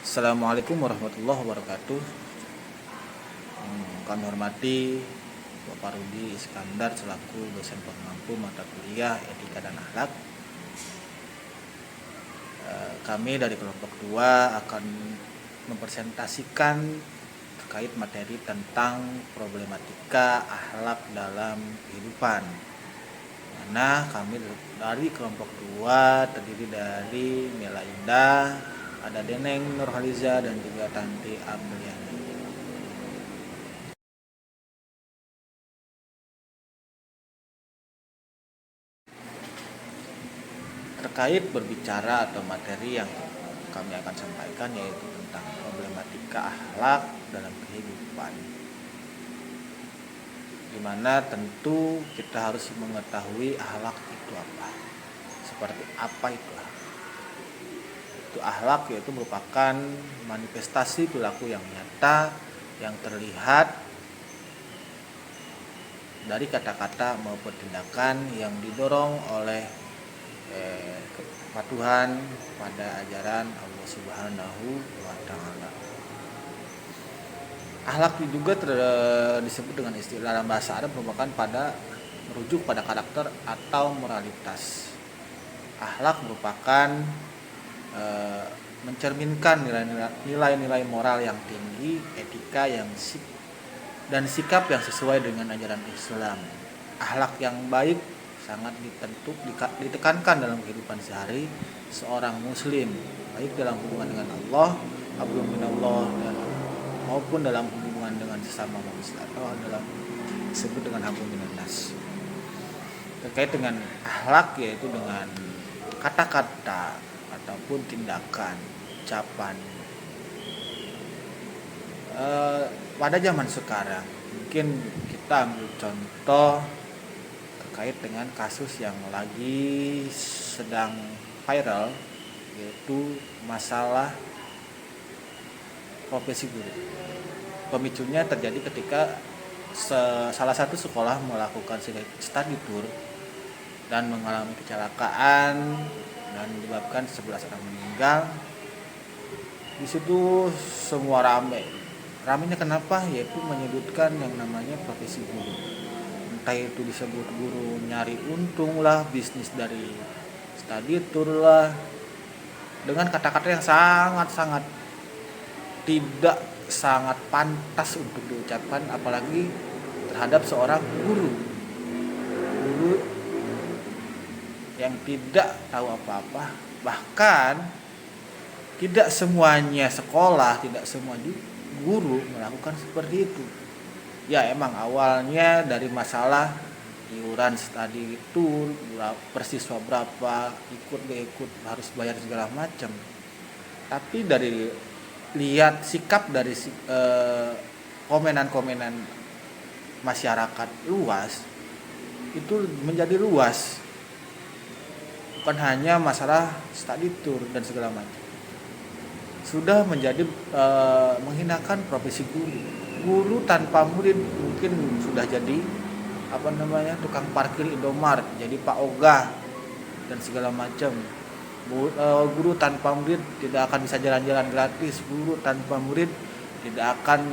Assalamualaikum warahmatullahi wabarakatuh. Kami hormati Bapak Rudi Iskandar selaku dosen pengampu mata kuliah Etika dan Akhlak. Kami dari kelompok 2 akan mempresentasikan terkait materi tentang problematika akhlak dalam kehidupan. Mana kami dari kelompok 2 terdiri dari Mela Indah, ada Deneng Nurhaliza dan juga Tanti Apriani. Terkait berbicara atau materi yang kami akan sampaikan yaitu tentang problematika akhlak dalam kehidupan, dimana tentu kita harus mengetahui akhlak itu apa, seperti apa itu akhlak. Itu akhlak yaitu merupakan manifestasi perilaku yang nyata yang terlihat dari kata-kata maupun tindakan yang didorong oleh kepatuhan pada ajaran Allah Subhanahu wa taala. Akhlak juga disebut dengan istilah dalam bahasa Arab merujuk pada karakter atau moralitas. Akhlak merupakan mencerminkan nilai-nilai moral yang tinggi, etika yang dan sikap yang sesuai dengan ajaran Islam. Akhlak yang baik sangat ditekankan dalam kehidupan sehari seorang muslim, baik dalam hubungan dengan Allah, hablum minallah, maupun dalam hubungan dengan sesama manusia atau dalam disebut dengan hablum minannas. Terkait dengan akhlak yaitu dengan kata-kata ataupun tindakan, ucapan. Pada zaman sekarang mungkin kita ambil contoh terkait dengan kasus yang lagi sedang viral, yaitu masalah profesi guru. Pemicunya terjadi ketika salah satu sekolah melakukan study tour dan mengalami kecelakaan dan menyebabkan 11 orang meninggal. Di situ semua ramenya kenapa? Yaitu menyudutkan yang namanya profesi guru. Entah itu disebut guru nyari untung lah, bisnis dari study tour lah, dengan kata-kata yang sangat tidak sangat pantas untuk diucapkan, apalagi terhadap seorang guru yang tidak tahu apa-apa. Bahkan tidak semuanya sekolah, tidak semua guru melakukan seperti itu. Ya emang awalnya dari masalah iuran study tour, persiswa berapa, ikut harus bayar segala macam. Tapi dari lihat sikap dari komenan-komenan masyarakat luas, itu menjadi luas, bukan hanya masalah study tour dan segala macam, sudah menjadi menghinakan profesi guru tanpa murid. Mungkin sudah jadi tukang parkir Indomaret, jadi Pak Ogah dan segala macam. Guru tanpa murid tidak akan bisa jalan-jalan gratis, guru tanpa murid tidak akan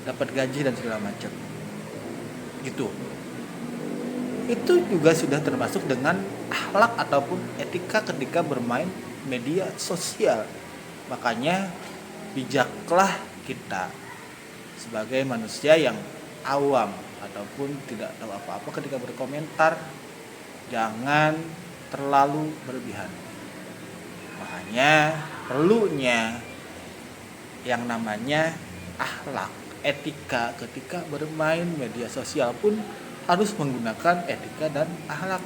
dapat gaji dan segala macam. Itu juga sudah termasuk dengan akhlak ataupun etika ketika bermain media sosial. Makanya bijaklah kita sebagai manusia yang awam ataupun tidak tahu apa-apa ketika berkomentar, jangan terlalu berlebihan. Makanya perlunya yang namanya akhlak, etika ketika bermain media sosial pun harus menggunakan etika dan akhlak.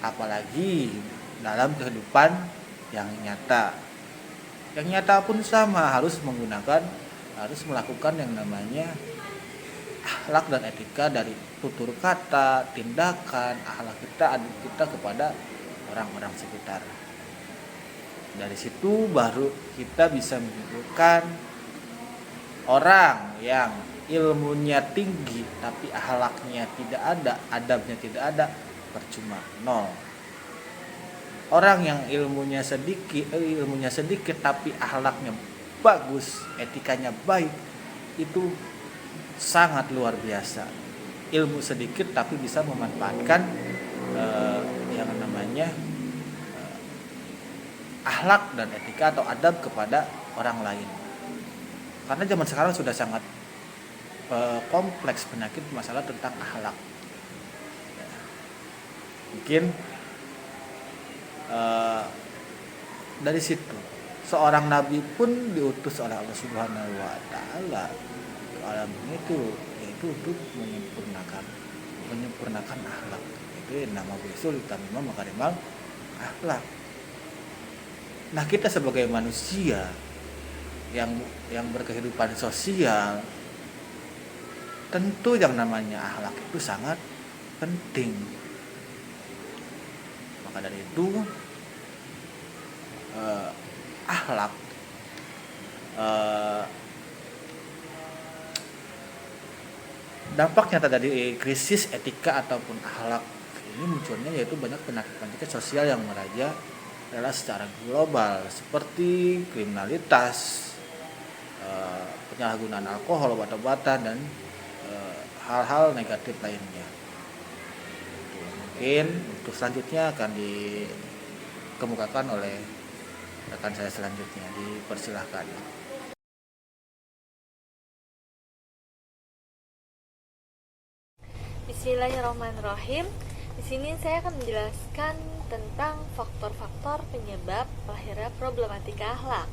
Apalagi dalam kehidupan yang nyata. Yang nyata pun sama, harus melakukan yang namanya akhlak dan etika dari tutur kata, tindakan, akhlak kita kepada orang-orang sekitar. Dari situ baru kita bisa menunjukkan orang yang ilmunya tinggi tapi akhlaknya tidak ada, adabnya tidak ada, percuma, nol. Orang yang ilmunya sedikit tapi akhlaknya bagus, etikanya baik, itu sangat luar biasa. Ilmu sedikit tapi bisa memanfaatkan yang namanya akhlak dan etika atau adab kepada orang lain. Karena zaman sekarang sudah sangat kompleks penyakit masalah tentang akhlak. Mungkin dari situ seorang nabi pun diutus oleh Allah Subhanahu wa taala ke alam itu, yaitu untuk menyempurnakan akhlak. Itu nama bisul tamimah makarimal akhlak. Nah, kita sebagai manusia yang berkehidupan sosial, tentu yang namanya akhlak itu sangat penting. Maka dari itu akhlak dampaknya terjadi krisis etika ataupun akhlak ini munculnya yaitu banyak penyakit sosial yang meraja adalah secara global seperti kriminalitas, penyalahgunaan alkohol, obat-obatan, dan hal-hal negatif lainnya. Mungkin untuk selanjutnya akan dikemukakan oleh rekan saya selanjutnya. Dipersilahkan. Bismillahirrahmanirrahim. Di sini saya akan menjelaskan tentang faktor-faktor penyebab lahirnya problematika akhlak.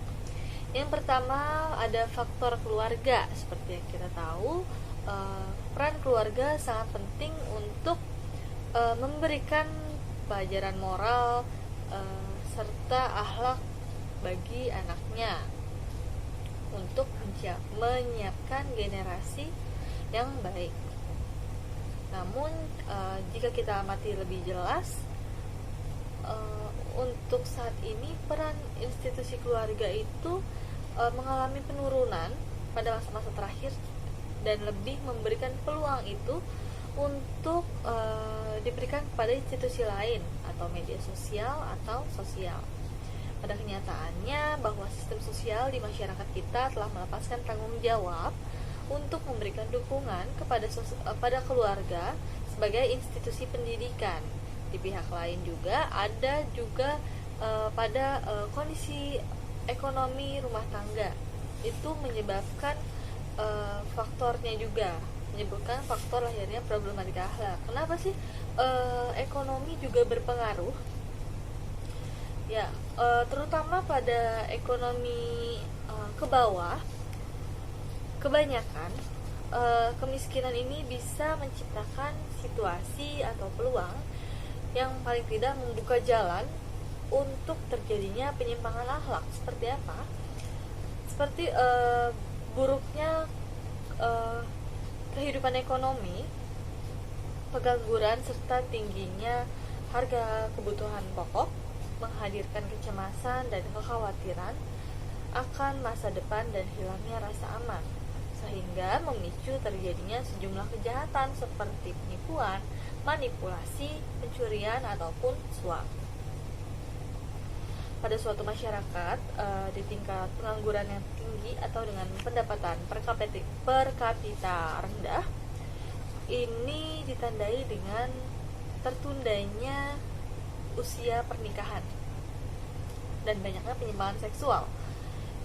Yang pertama ada faktor keluarga. Seperti yang kita tahu, peran keluarga sangat penting untuk memberikan pelajaran moral serta akhlak bagi anaknya untuk menyiapkan generasi yang baik. Namun jika kita amati lebih jelas, untuk saat ini peran institusi keluarga itu mengalami penurunan pada masa-masa terakhir dan lebih memberikan peluang itu untuk diberikan kepada institusi lain atau media sosial atau sosial. Pada kenyataannya bahwa sistem sosial di masyarakat kita telah melepaskan tanggung jawab untuk memberikan dukungan kepada keluarga sebagai institusi pendidikan. Di pihak lain juga ada pada kondisi ekonomi rumah tangga itu menyebabkan faktornya juga menyebabkan faktor lahirnya problematika akhlak. Kenapa sih ekonomi juga berpengaruh? Ya, terutama pada ekonomi ke bawah, kebanyakan kemiskinan ini bisa menciptakan situasi atau peluang yang paling tidak membuka jalan untuk terjadinya penyimpangan akhlak. Seperti apa? Seperti buruknya kehidupan ekonomi, pengangguran, serta tingginya harga kebutuhan pokok menghadirkan kecemasan dan kekhawatiran akan masa depan dan hilangnya rasa aman, sehingga memicu terjadinya sejumlah kejahatan seperti penipuan, manipulasi, pencurian, ataupun suap. Pada suatu masyarakat di tingkat pengangguran yang tinggi atau dengan pendapatan per kapita rendah, ini ditandai dengan tertundanya usia pernikahan dan banyaknya penyimpangan seksual.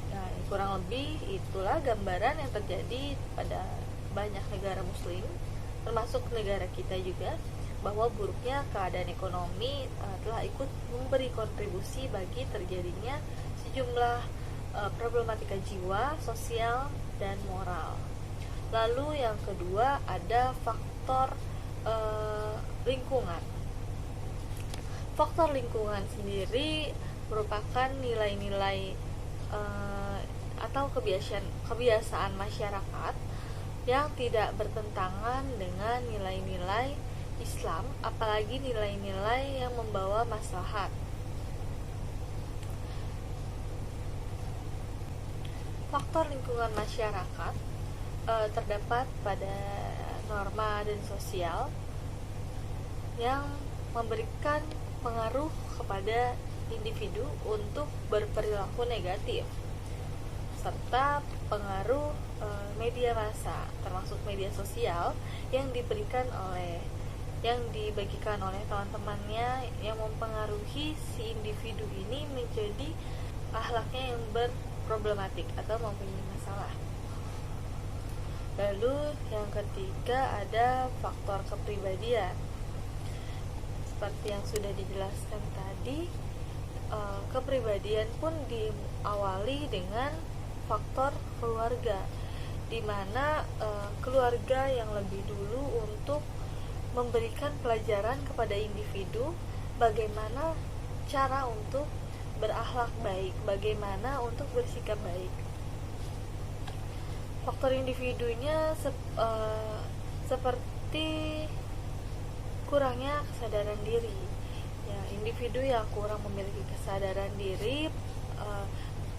Nah, kurang lebih itulah gambaran yang terjadi pada banyak negara muslim, termasuk negara kita juga, bahwa buruknya keadaan ekonomi telah ikut memberi kontribusi bagi terjadinya sejumlah problematika jiwa, sosial, dan moral. Lalu yang kedua ada faktor lingkungan. Faktor lingkungan sendiri merupakan nilai-nilai atau kebiasaan masyarakat yang tidak bertentangan dengan nilai-nilai Islam, apalagi nilai-nilai yang membawa maslahat. Faktor lingkungan masyarakat terdapat pada norma dan sosial yang memberikan pengaruh kepada individu untuk berperilaku negatif, serta pengaruh media massa termasuk media sosial yang dibagikan oleh teman-temannya, yang mempengaruhi si individu ini menjadi akhlaknya yang berproblematik atau mempunyai masalah. Lalu yang ketiga ada faktor kepribadian. Seperti yang sudah dijelaskan tadi, kepribadian pun diawali dengan faktor keluarga, di mana keluarga yang lebih dulu untuk memberikan pelajaran kepada individu bagaimana cara untuk berakhlak baik, bagaimana untuk bersikap baik. Faktor individunya seperti kurangnya kesadaran diri. Ya, individu yang kurang memiliki kesadaran diri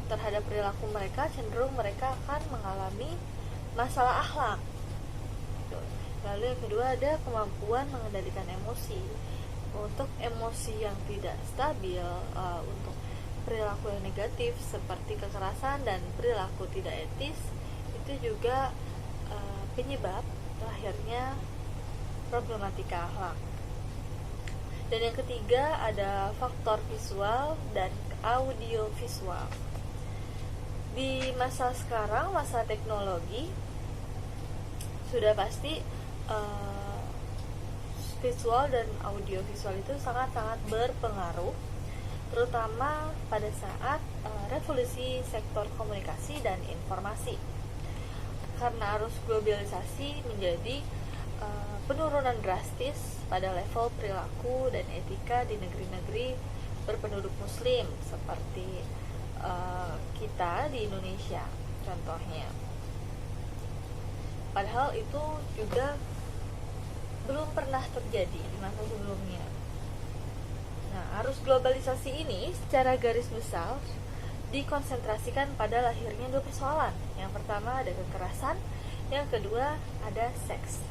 terhadap perilaku mereka, cenderung mereka akan mengalami masalah akhlak. Lalu yang kedua ada kemampuan mengendalikan emosi. Untuk emosi yang tidak stabil, untuk perilaku yang negatif seperti kekerasan dan perilaku tidak etis, itu juga penyebab lahirnya problematika akhlak. Dan yang ketiga ada faktor visual dan audio visual. Di masa sekarang, masa teknologi, sudah pasti visual dan audio visual itu sangat-sangat berpengaruh, terutama pada saat revolusi sektor komunikasi dan informasi. Karena arus globalisasi menjadi penurunan drastis pada level perilaku dan etika di negeri-negeri berpenduduk muslim seperti kita di Indonesia contohnya. Padahal itu juga belum pernah terjadi di masa sebelumnya. Nah, arus globalisasi ini secara garis besar dikonsentrasikan pada lahirnya dua persoalan. Yang pertama ada kekerasan, yang kedua ada seks.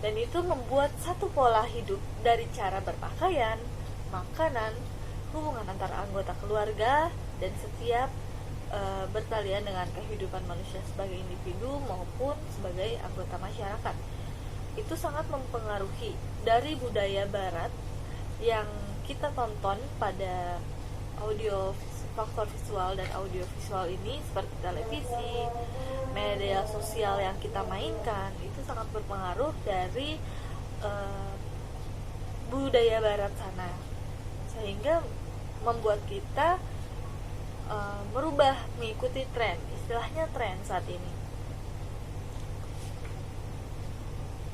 Dan itu membuat satu pola hidup dari cara berpakaian, makanan, hubungan antara anggota keluarga, dan setiap bertalian dengan kehidupan manusia sebagai individu maupun sebagai anggota masyarakat. Itu sangat mempengaruhi dari budaya barat yang kita tonton pada faktor visual dan audio visual ini, seperti televisi, media sosial yang kita mainkan, itu sangat berpengaruh dari budaya barat sana, sehingga membuat kita mengikuti tren, istilahnya tren saat ini.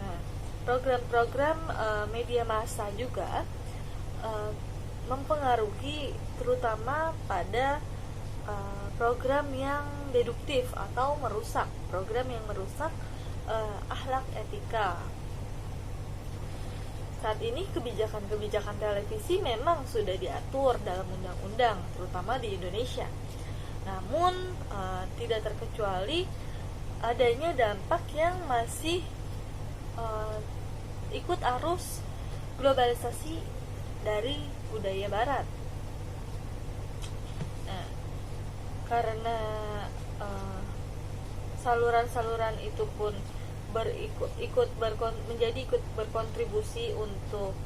Nah, program-program media massa juga mempengaruhi, terutama pada program yang deduktif atau merusak, program yang merusak akhlak etika. Saat ini kebijakan-kebijakan televisi memang sudah diatur dalam undang-undang, terutama di Indonesia. Namun tidak terkecuali adanya dampak yang masih ikut arus globalisasi dari budaya barat. Nah, karena saluran-saluran itu pun menjadi ikut berkontribusi untuk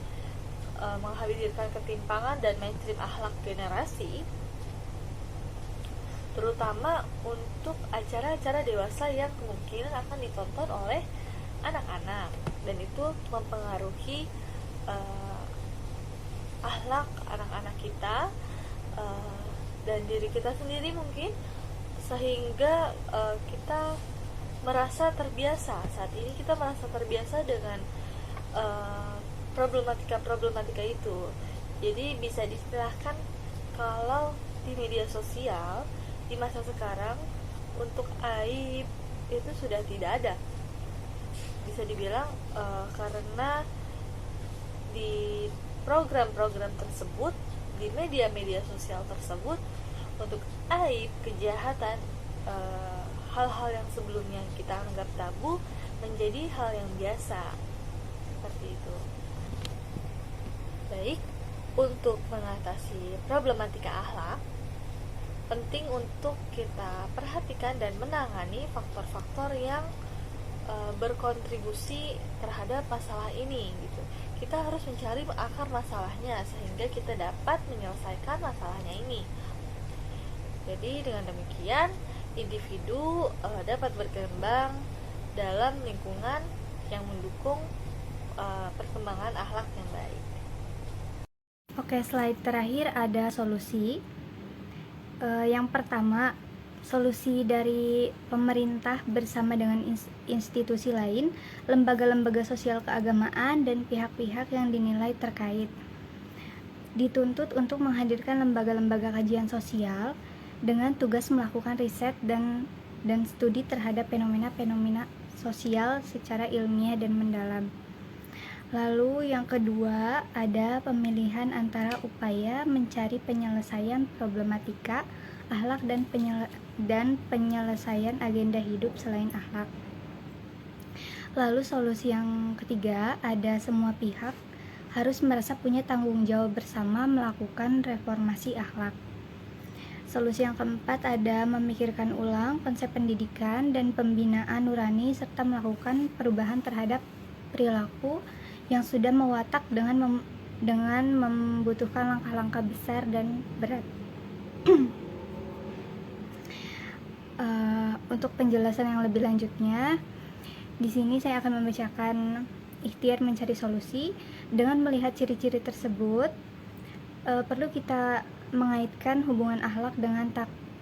menghadirkan ketimpangan dan mainstream akhlak generasi, terutama untuk acara-acara dewasa yang kemungkinan akan ditonton oleh anak-anak, dan itu mempengaruhi akhlak anak-anak kita dan diri kita sendiri mungkin, sehingga kita merasa terbiasa. Saat ini kita merasa terbiasa dengan problematika itu. Jadi bisa diistilahkan kalau di media sosial di masa sekarang untuk aib itu sudah tidak ada. Bisa dibilang karena di program-program tersebut, di media-media sosial tersebut, untuk aib, kejahatan, hal-hal yang sebelumnya kita anggap tabu menjadi hal yang biasa, seperti itu. Baik, untuk mengatasi problematika akhlak, penting untuk kita perhatikan dan menangani faktor-faktor yang berkontribusi terhadap masalah ini gitu. Kita harus mencari akar masalahnya sehingga kita dapat menyelesaikan masalahnya ini. Jadi dengan demikian individu dapat berkembang dalam lingkungan yang mendukung perkembangan akhlak yang baik. Oke, slide terakhir ada solusi. Yang pertama, solusi dari pemerintah bersama dengan institusi lain, lembaga-lembaga sosial keagamaan, dan pihak-pihak yang dinilai terkait. Dituntut untuk menghadirkan lembaga-lembaga kajian sosial dengan tugas melakukan riset dan studi terhadap fenomena-fenomena sosial secara ilmiah dan mendalam. Lalu yang kedua ada pemilihan antara upaya mencari penyelesaian problematika akhlak dan penyelesaian agenda hidup selain akhlak. Lalu solusi yang ketiga ada semua pihak harus merasa punya tanggung jawab bersama melakukan reformasi akhlak. Solusi yang keempat ada memikirkan ulang konsep pendidikan dan pembinaan nurani serta melakukan perubahan terhadap perilaku yang sudah mewatak dengan membutuhkan langkah-langkah besar dan berat. Untuk penjelasan yang lebih lanjutnya, di sini saya akan membacakan ikhtiar mencari solusi. Dengan melihat ciri-ciri tersebut, perlu kita mengaitkan hubungan akhlak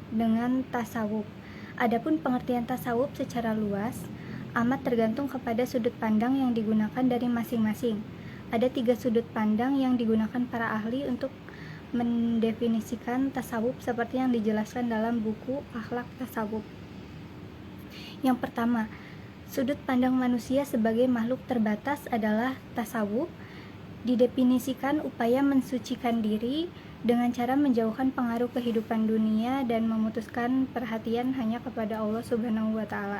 dengan tasawuf. Adapun pengertian tasawuf secara luas amat tergantung kepada sudut pandang yang digunakan dari masing-masing. Ada 3 sudut pandang yang digunakan para ahli untuk mendefinisikan tasawuf seperti yang dijelaskan dalam buku Akhlak Tasawuf. Yang pertama, sudut pandang manusia sebagai makhluk terbatas adalah tasawuf didefinisikan upaya mensucikan diri dengan cara menjauhkan pengaruh kehidupan dunia dan memutuskan perhatian hanya kepada Allah Subhanahu wa Ta'ala.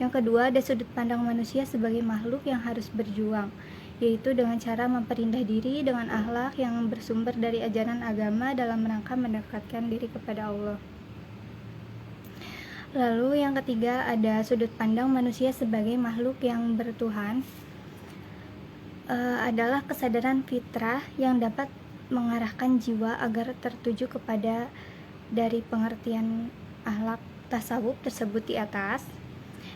Yang kedua, ada sudut pandang manusia sebagai makhluk yang harus berjuang, yaitu dengan cara memperindah diri dengan akhlak yang bersumber dari ajaran agama dalam rangka mendekatkan diri kepada Allah. Lalu yang ketiga, ada sudut pandang manusia sebagai makhluk yang bertuhan, adalah kesadaran fitrah yang dapat mengarahkan jiwa agar tertuju kepada dari pengertian akhlak tasawuf tersebut di atas.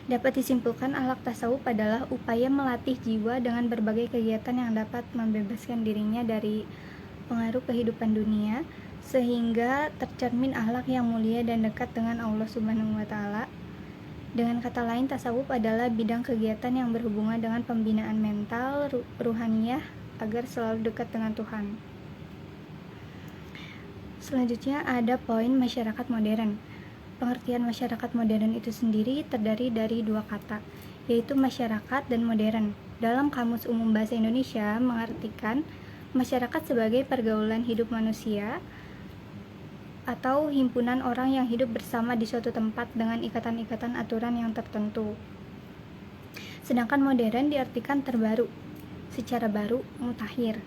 Dapat disimpulkan akhlak tasawuf adalah upaya melatih jiwa dengan berbagai kegiatan yang dapat membebaskan dirinya dari pengaruh kehidupan dunia sehingga tercermin akhlak yang mulia dan dekat dengan Allah Subhanahu wa Ta'ala. Dengan kata lain, tasawuf adalah bidang kegiatan yang berhubungan dengan pembinaan mental, ruhaniyah agar selalu dekat dengan Tuhan. Selanjutnya ada poin masyarakat modern. Pengertian masyarakat modern itu sendiri terdiri dari 2 kata, yaitu masyarakat dan modern. Dalam Kamus Umum Bahasa Indonesia mengartikan masyarakat sebagai pergaulan hidup manusia atau himpunan orang yang hidup bersama di suatu tempat dengan ikatan-ikatan aturan yang tertentu. Sedangkan modern diartikan terbaru, secara baru, mutakhir.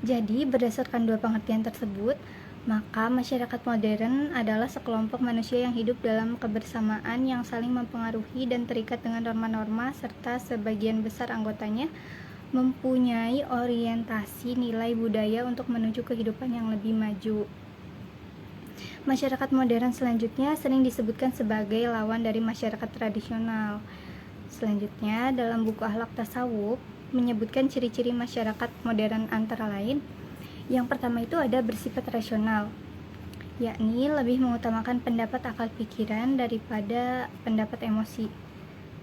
Jadi, berdasarkan 2 pengertian tersebut, maka masyarakat modern adalah sekelompok manusia yang hidup dalam kebersamaan yang saling mempengaruhi dan terikat dengan norma-norma serta sebagian besar anggotanya mempunyai orientasi nilai budaya untuk menuju kehidupan yang lebih maju. Masyarakat modern selanjutnya sering disebutkan sebagai lawan dari masyarakat tradisional. Selanjutnya, dalam buku Akhlak Tasawuf menyebutkan ciri-ciri masyarakat modern antara lain. Yang pertama itu ada bersifat rasional, yakni lebih mengutamakan pendapat akal pikiran daripada pendapat emosi.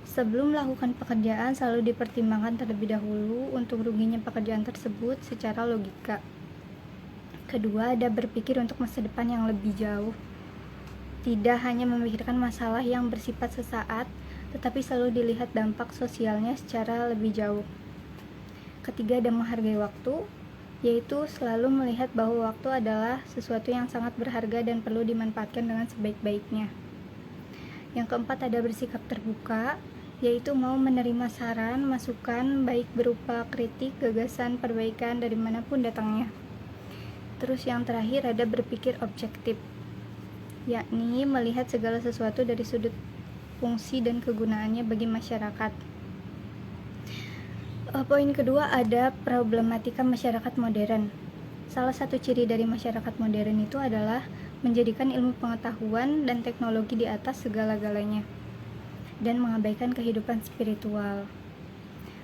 Sebelum melakukan pekerjaan selalu dipertimbangkan terlebih dahulu untuk ruginya pekerjaan tersebut secara logika. Kedua, ada berpikir untuk masa depan yang lebih jauh. Tidak hanya memikirkan masalah yang bersifat sesaat, tetapi selalu dilihat dampak sosialnya secara lebih jauh. Ketiga, ada menghargai waktu, yaitu selalu melihat bahwa waktu adalah sesuatu yang sangat berharga dan perlu dimanfaatkan dengan sebaik-baiknya. Yang keempat, ada bersikap terbuka, yaitu mau menerima saran, masukan, baik berupa kritik, gagasan, perbaikan dari manapun datangnya. Terus yang terakhir ada berpikir objektif, yakni melihat segala sesuatu dari sudut fungsi dan kegunaannya bagi masyarakat. Poin kedua ada problematika masyarakat modern. Salah satu ciri dari masyarakat modern itu adalah menjadikan ilmu pengetahuan dan teknologi di atas segala-galanya dan mengabaikan kehidupan spiritual.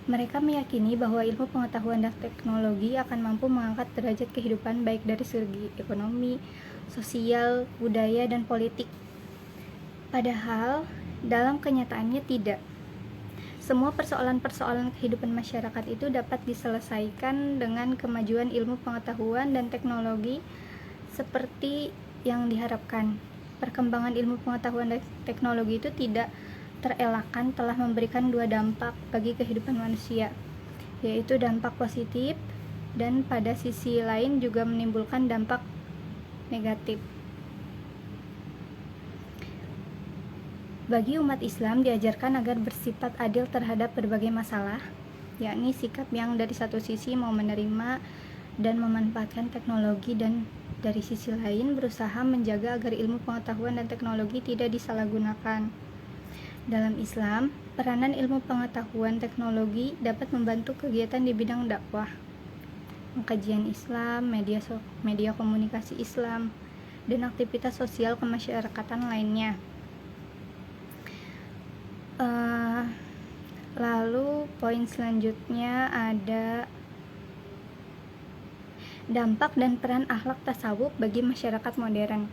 Mereka meyakini bahwa ilmu pengetahuan dan teknologi akan mampu mengangkat derajat kehidupan baik dari segi ekonomi, sosial, budaya, dan politik. Padahal, dalam kenyataannya tidak. Semua persoalan-persoalan kehidupan masyarakat itu dapat diselesaikan dengan kemajuan ilmu pengetahuan dan teknologi seperti yang diharapkan. Perkembangan ilmu pengetahuan dan teknologi itu tidak terelakkan telah memberikan dua dampak bagi kehidupan manusia, yaitu dampak positif dan pada sisi lain juga menimbulkan dampak negatif. Bagi umat Islam diajarkan agar bersifat adil terhadap berbagai masalah, yakni sikap yang dari satu sisi mau menerima dan memanfaatkan teknologi dan dari sisi lain berusaha menjaga agar ilmu pengetahuan dan teknologi tidak disalahgunakan. Dalam Islam, peranan ilmu pengetahuan teknologi dapat membantu kegiatan di bidang dakwah, pengkajian Islam, media komunikasi Islam, dan aktivitas sosial kemasyarakatan lainnya. Lalu poin selanjutnya ada dampak dan peran akhlak tasawuf bagi masyarakat modern.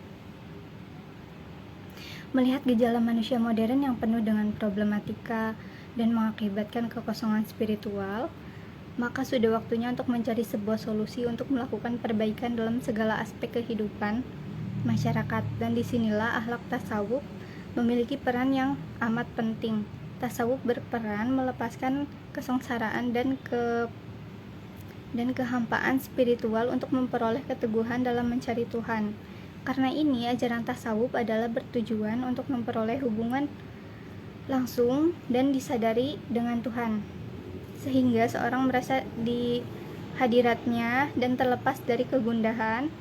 Melihat gejala manusia modern yang penuh dengan problematika dan mengakibatkan kekosongan spiritual, maka sudah waktunya untuk mencari sebuah solusi untuk melakukan perbaikan dalam segala aspek kehidupan masyarakat. Dan disinilah akhlak tasawuf memiliki peran yang amat penting. Tasawuf berperan melepaskan kesengsaraan dan kehampaan spiritual untuk memperoleh keteguhan dalam mencari Tuhan. Karena ini, ajaran tasawuf adalah bertujuan untuk memperoleh hubungan langsung dan disadari dengan Tuhan, sehingga seorang merasa di hadiratnya dan terlepas dari kegundahan,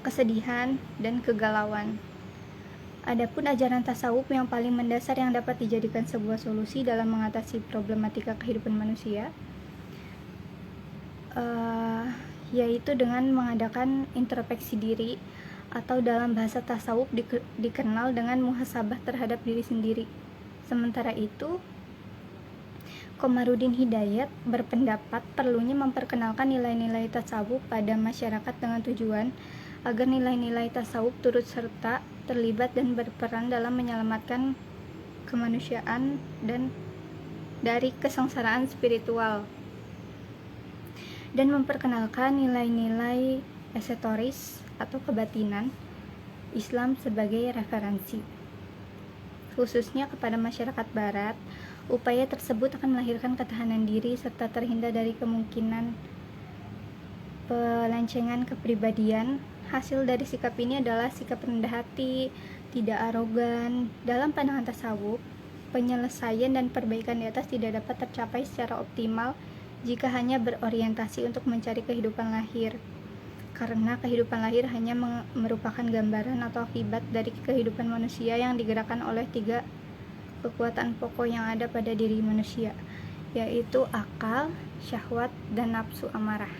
kesedihan, dan kegalauan. Adapun ajaran tasawuf yang paling mendasar yang dapat dijadikan sebuah solusi dalam mengatasi problematika kehidupan manusia, yaitu dengan mengadakan introspeksi diri, atau dalam bahasa tasawuf dikenal dengan muhasabah terhadap diri sendiri. Sementara itu, Komarudin Hidayat berpendapat perlunya memperkenalkan nilai-nilai tasawuf pada masyarakat dengan tujuan agar nilai-nilai tasawuf turut serta terlibat dan berperan dalam menyelamatkan kemanusiaan dan dari kesengsaraan spiritual, dan memperkenalkan nilai-nilai esoteris atau kebatinan Islam sebagai referensi. Khususnya kepada masyarakat barat, upaya tersebut akan melahirkan ketahanan diri serta terhindar dari kemungkinan pelancengan kepribadian. Hasil dari sikap ini adalah sikap rendah hati, tidak arogan. Dalam pandangan tasawuf, penyelesaian dan perbaikan di atas tidak dapat tercapai secara optimal jika hanya berorientasi untuk mencari kehidupan lahir, karena kehidupan lahir hanya merupakan gambaran atau akibat dari kehidupan manusia yang digerakkan oleh 3 kekuatan pokok yang ada pada diri manusia, yaitu akal, syahwat, dan nafsu amarah.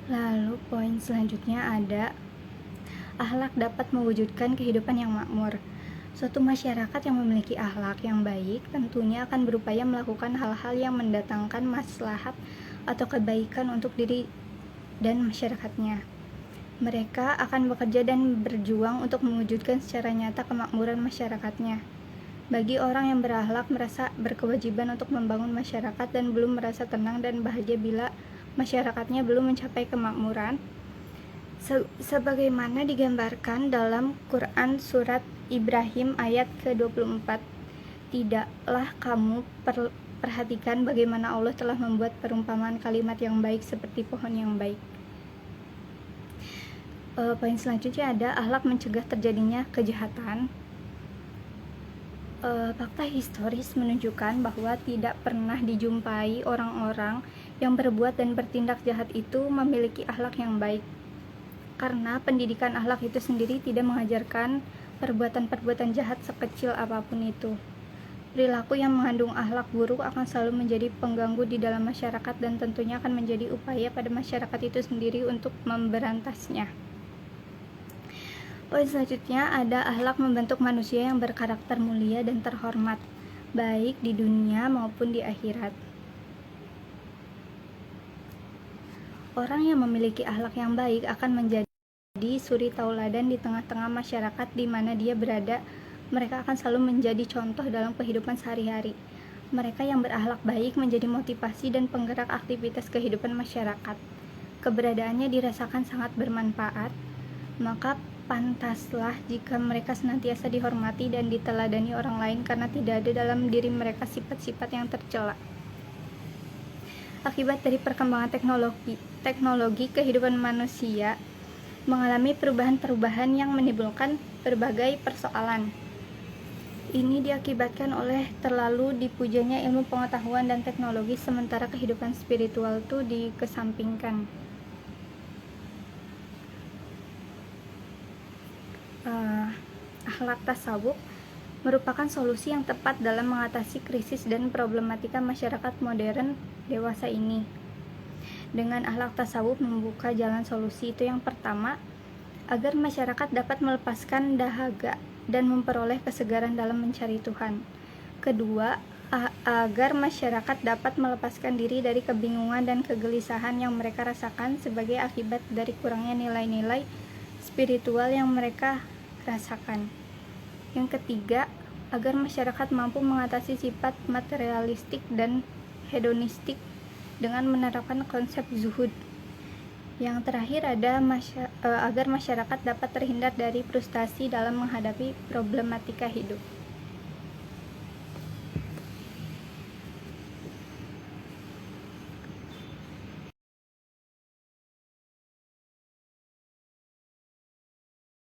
Lalu poin selanjutnya ada akhlak dapat mewujudkan kehidupan yang makmur. Suatu masyarakat yang memiliki akhlak yang baik tentunya akan berupaya melakukan hal-hal yang mendatangkan maslahat atau kebaikan untuk diri dan masyarakatnya. Mereka akan bekerja dan berjuang untuk mewujudkan secara nyata kemakmuran masyarakatnya. Bagi orang yang berakhlak merasa berkewajiban untuk membangun masyarakat dan belum merasa tenang dan bahagia bila masyarakatnya belum mencapai kemakmuran, sebagaimana digambarkan dalam Quran surat Ibrahim ayat ke-24. Tidaklah kamu perhatikan bagaimana Allah telah membuat perumpamaan kalimat yang baik seperti pohon yang baik. Poin selanjutnya ada akhlak mencegah terjadinya kejahatan. Fakta historis menunjukkan bahwa tidak pernah dijumpai orang-orang yang berbuat dan bertindak jahat itu memiliki akhlak yang baik. Karena pendidikan akhlak itu sendiri tidak mengajarkan perbuatan-perbuatan jahat sekecil apapun itu. Perilaku yang mengandung akhlak buruk akan selalu menjadi pengganggu di dalam masyarakat dan tentunya akan menjadi upaya pada masyarakat itu sendiri untuk memberantasnya. Poin selanjutnya ada akhlak membentuk manusia yang berkarakter mulia dan terhormat, baik di dunia maupun di akhirat. Orang yang memiliki akhlak yang baik akan menjadi suri tauladan di tengah-tengah masyarakat di mana dia berada. Mereka akan selalu menjadi contoh dalam kehidupan sehari-hari. Mereka yang berakhlak baik menjadi motivasi dan penggerak aktivitas kehidupan masyarakat. Keberadaannya dirasakan sangat bermanfaat, maka pantaslah jika mereka senantiasa dihormati dan diteladani orang lain karena tidak ada dalam diri mereka sifat-sifat yang tercela. Akibat dari perkembangan teknologi kehidupan manusia mengalami perubahan-perubahan yang menimbulkan berbagai persoalan. Ini diakibatkan oleh terlalu dipujanya ilmu pengetahuan dan teknologi sementara kehidupan spiritual itu dikesampingkan. Akhlak tasawuf merupakan solusi yang tepat dalam mengatasi krisis dan problematika masyarakat modern dewasa ini. Dengan akhlak tasawuf membuka jalan solusi itu yang pertama, agar masyarakat dapat melepaskan dahaga dan memperoleh kesegaran dalam mencari Tuhan. Kedua, agar masyarakat dapat melepaskan diri dari kebingungan dan kegelisahan yang mereka rasakan sebagai akibat dari kurangnya nilai-nilai spiritual yang mereka rasakan. Yang ketiga, agar masyarakat mampu mengatasi sifat materialistik dan hedonistik dengan menerapkan konsep zuhud. Yang terakhir ada agar masyarakat dapat terhindar dari frustasi dalam menghadapi problematika hidup.